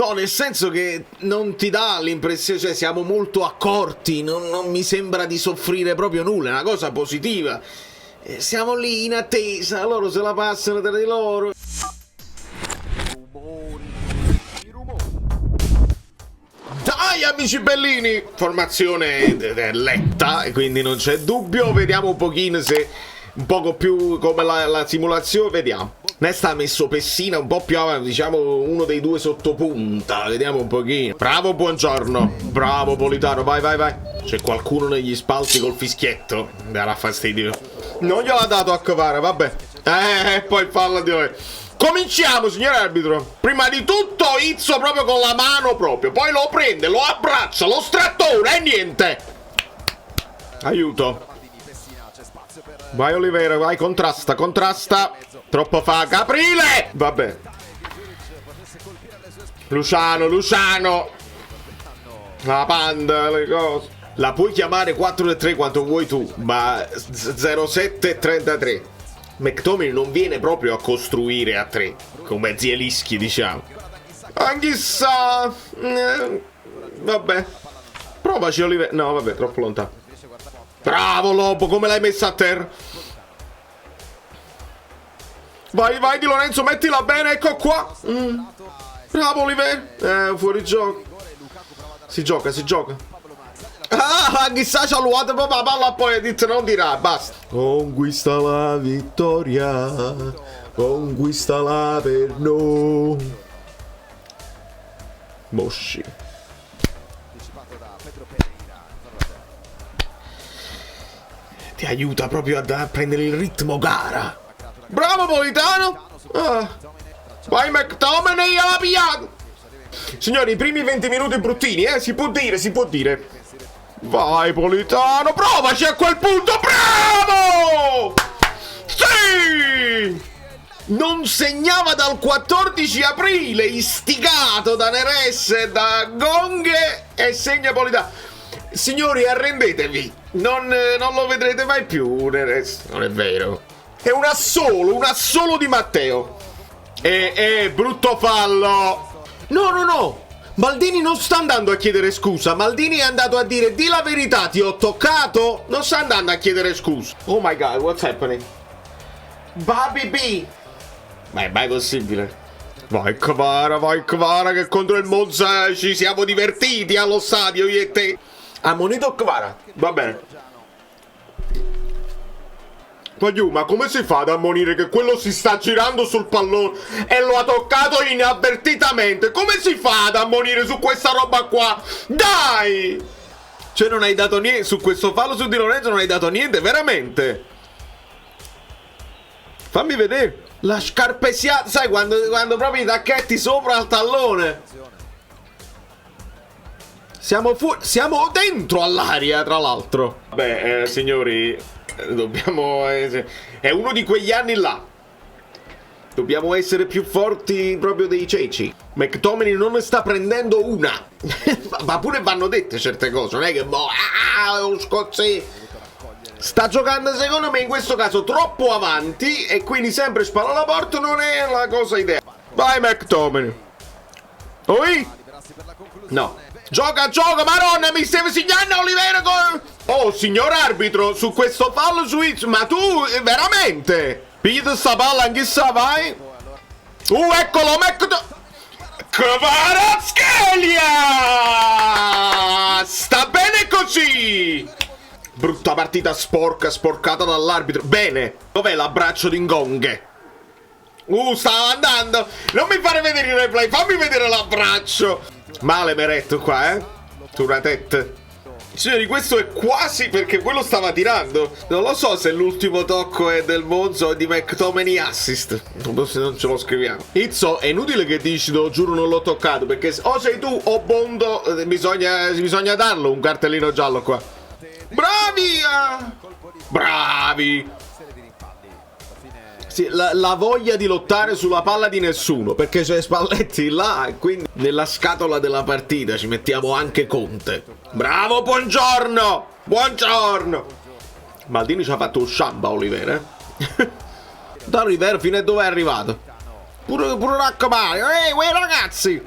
No, nel senso che non ti dà l'impressione, cioè siamo molto accorti, non mi sembra di soffrire proprio nulla, è una cosa positiva. Siamo lì in attesa, loro se la passano tra di loro. Dai amici bellini, formazione letta, e quindi non c'è dubbio, vediamo un pochino se un poco più come la simulazione, vediamo. Nesta ha messo Pessina un po' più avanti, diciamo uno dei due sottopunta, vediamo un pochino. Bravo, buongiorno, bravo Politano, vai vai vai. C'è qualcuno negli spalti col fischietto, mi darà fastidio. Non gliel'ha dato a Kvara, vabbè. Poi parla di noi. Cominciamo, signor arbitro. Prima di tutto Izzo proprio con la mano proprio, poi lo prende, lo abbraccia, lo strattone e niente. Aiuto. Vai Oliveira, vai, contrasta, contrasta. Troppo fa Caprile. Vabbè. Luciano, Luciano. La panda, le cose. La puoi chiamare 4-3 quanto vuoi tu, ma 07-33. McTominay non viene proprio a costruire a 3, come Zielinski, diciamo. Anch'issa. Vabbè. Provaci Oliveira. No, vabbè, troppo lontano. Bravo Lobo, come l'hai messa a terra? Vai, vai Di Lorenzo, mettila bene, ecco qua. Bravo Oliveira. Fuori gioco. Si gioca, si gioca. Chissà c'ha luato proprio la palla, poi ha detto non dirà, basta. Conquista la vittoria, conquistala per noi. Mosci. Ti aiuta proprio a prendere il ritmo gara. Bravo Politano. Vai McTominay, alla pigliata. Signori, i primi 20 minuti bruttini, si può dire, si può dire. Vai Politano, provaci a quel punto, bravo! Sì! Non segnava dal 14 aprile, istigato da Neres e da Gonghe, e segna Politano. Signori, arrendetevi, non lo vedrete mai più Neres, non è vero. È un assolo di Matteo. Brutto fallo. No, no, no. Maldini non sta andando a chiedere scusa. Maldini è andato a dire: di la verità, ti ho toccato. Non sta andando a chiedere scusa. Oh my god, what's happening? Baby B. Ma è mai possibile? Vai Kvara, che contro il Monza ci siamo divertiti allo stadio io e te. Ammonito Kvara. Va bene. Ma come si fa ad ammonire che quello si sta girando sul pallone e lo ha toccato inavvertitamente? Come si fa ad ammonire su questa roba qua? Dai! Cioè non hai dato niente, su questo fallo su Di Lorenzo non hai dato niente, veramente? Fammi vedere. La scarpesiata, sai quando proprio i tacchetti sopra al tallone. Siamo dentro all'aria, tra l'altro. Vabbè, signori... Dobbiamo è uno di quegli anni là. Dobbiamo essere più forti proprio dei ceci. McTominay non ne sta prendendo una. Ma pure vanno dette certe cose. Non è che lo scozzese sta giocando secondo me in questo caso troppo avanti, e quindi sempre spalla alla porta non è la cosa ideale. Vai McTominay. Oi? No. Gioca, Maronna, mi stai segnando Oliveira con... Oh, signor arbitro, su questo fallo su Izzo, ma tu, veramente? Pigliate sta palla, anch'essa, vai. Eccolo, Kvaratskhelia! Sta bene così! Brutta partita sporcata dall'arbitro. Bene. Dov'è l'abbraccio di Ngonghe? Stava andando. Non mi fare vedere il replay, fammi vedere l'abbraccio. Male Meretto qua, Sulla tette. Signori, questo è quasi perché quello stava tirando. Non lo so se l'ultimo tocco è del Monza o di McTominay assist. Non ce lo scriviamo. Izzo, è inutile che dici, lo giuro non l'ho toccato, perché o sei tu o Bondo, bisogna darlo un cartellino giallo qua. Bravi! Sì, la voglia di lottare sulla palla di nessuno, perché c'è Spalletti là e quindi nella scatola della partita ci mettiamo anche Conte. Bravo, buongiorno! Maldini ci ha fatto un shamba Oliveira. Da Oliveira fino a dove è arrivato? Pure raccomando, ragazzi!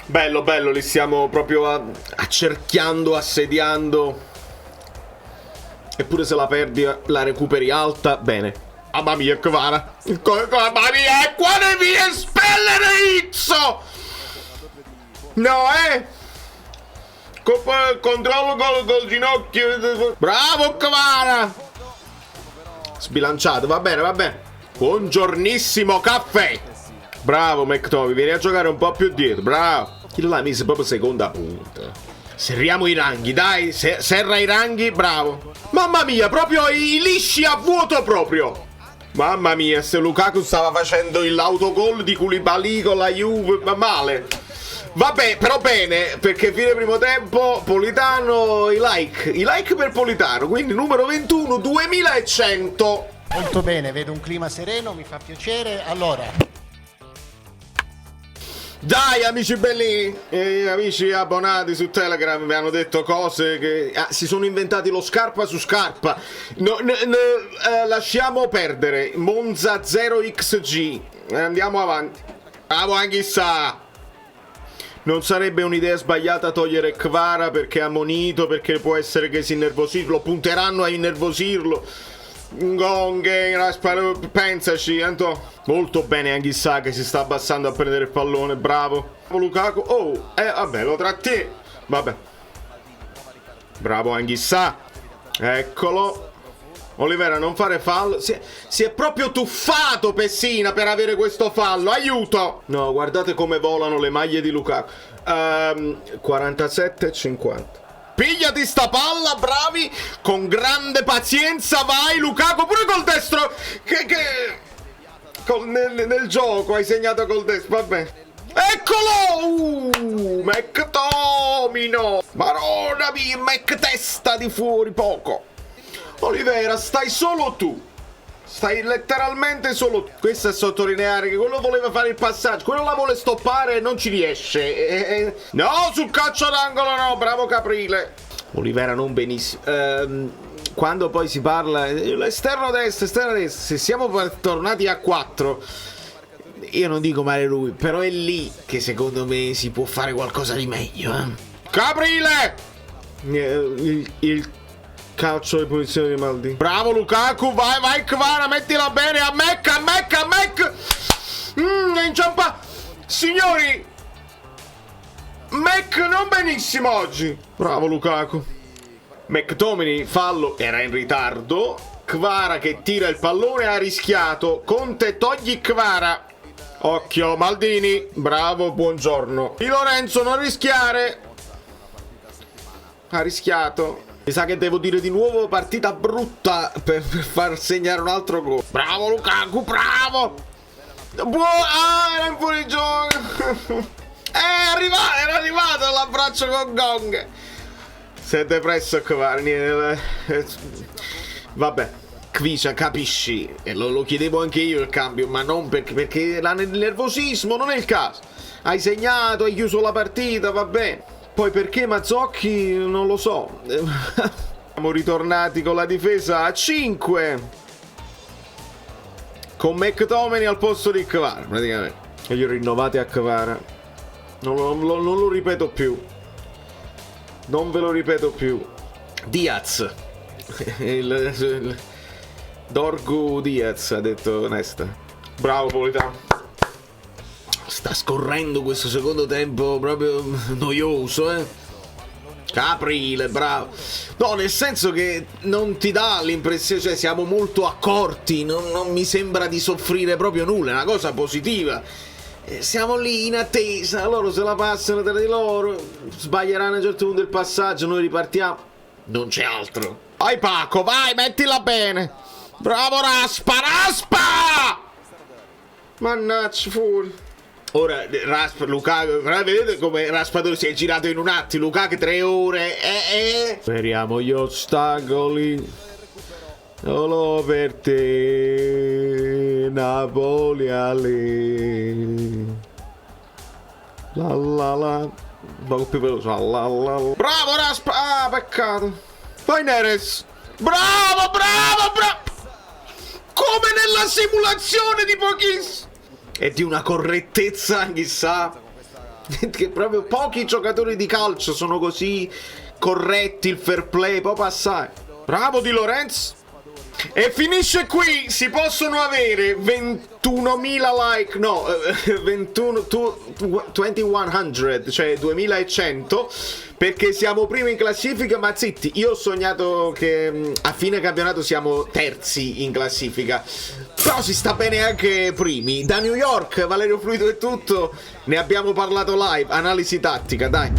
Bello, bello, li stiamo proprio accerchiando, assediando. Eppure se la perdi la recuperi alta, bene. Mamma mia, Kvara. Mamma mia, qua devi espellere Izzo! No, controllo col ginocchio. Bravo, Kvara! Sbilanciato, va bene, va bene. Buongiornissimo, caffè! Bravo, McTominay, vieni a giocare un po' più dietro, bravo. Il là mise proprio seconda punta. Serriamo i ranghi, dai, serra i ranghi, bravo. Mamma mia, proprio i lisci a vuoto proprio. Mamma mia, se Lukaku stava facendo l'autogol di Koulibaly con la Juve, ma male. Vabbè, però bene, perché fine primo tempo, Politano, i like per Politano, quindi numero 21, 2100. Molto bene, vedo un clima sereno, mi fa piacere. Allora, dai amici belli, amici abbonati su Telegram mi hanno detto cose che si sono inventati lo scarpa su scarpa. Lasciamo perdere. Monza 0xg, andiamo avanti. Bravo Anghissà. Non sarebbe un'idea sbagliata togliere Kvara perché ha ammonito, perché può essere che si innervosisce, lo punteranno a innervosirlo. Gonghe, pensaci, Anto. Molto bene Anghissà che si sta abbassando a prendere il pallone, bravo. Lukaku, vabbè, lo tratti. Vabbè. Bravo Anghissà. Eccolo. Olivera, non fare fallo. Si è proprio tuffato Pessina per avere questo fallo. Aiuto. No, guardate come volano le maglie di Lukaku. 47-50. Pigliati sta palla, bravi. Con grande pazienza, vai Lukaku. Pure col destro. Nel gioco hai segnato col destro. Vabbè. Eccolo. McTominay. Marona mia, Mac testa di fuori poco. Olivera, stai solo tu. Stai letteralmente solo tu. Questo è sottolineare che quello voleva fare il passaggio. Quello la vuole stoppare e non ci riesce. No, sul calcio d'angolo no. Bravo Caprile. Olivera non benissimo. Quando poi si parla esterno destra, se siamo tornati a 4, io non dico male lui, però è lì che secondo me si può fare qualcosa di meglio. Caprile. Il calcio di punizione di Maldini. Bravo Lukaku, vai Kvara, mettila bene a Mac. Inciampa. Signori, Mac non benissimo oggi. Bravo Lukaku. McTominay, fallo, era in ritardo. Kvara che tira il pallone, ha rischiato. Conte, togli Kvara. Occhio, Maldini. Bravo, buongiorno. Di Lorenzo, non rischiare. Ha rischiato. Mi sa che devo dire di nuovo partita brutta per far segnare un altro gol. Bravo Lukaku, bravo. Era in fuorigioco. Era arrivato l'abbraccio con Gong. Siete presso Kvara. Vabbè, Kvisha, capisci? E lo chiedevo anche io il cambio, ma non perché il nervosismo non è il caso. Hai segnato, hai chiuso la partita, va bene. Poi perché Mazzocchi non lo so. Siamo ritornati con la difesa a 5. Con McTominay al posto di Kvara, praticamente. E li ho rinnovati a Kvara. Non lo ripeto più. Non ve lo ripeto più. Diaz. Dorgu Diaz, ha detto Nesta. Bravo Politano. Sta scorrendo questo secondo tempo proprio noioso, Caprile, bravo. No, nel senso che non ti dà l'impressione, cioè siamo molto accorti, non mi sembra di soffrire proprio nulla, è una cosa positiva. Siamo lì in attesa, loro se la passano tra di loro, sbaglieranno a un certo punto il passaggio, noi ripartiamo. Non c'è altro. Vai Paco, vai, mettila bene. Bravo Raspa. Mannaggia, fuori. Ora Lukaku, vedete come Raspadori si è girato in un attimo. Lukaku 3 ore. Speriamo gli ostacoli. Solo per te, Napoli Ale. La. Un po' più veloce. La. Bravo Raspa. Peccato. Poi Neres. Bravo. Come nella simulazione di pochissimo. E di una correttezza, chissà. Che proprio pochi giocatori di calcio sono così corretti, il fair play, poi passare. Bravo Di Lorenzo. E finisce qui, si possono avere 21.000 like, no, 2100, cioè 2100, perché siamo primi in classifica, ma zitti, io ho sognato che a fine campionato siamo terzi in classifica, però si sta bene anche primi. Da New York, Valerio Fluido è tutto, ne abbiamo parlato live, analisi tattica, dai.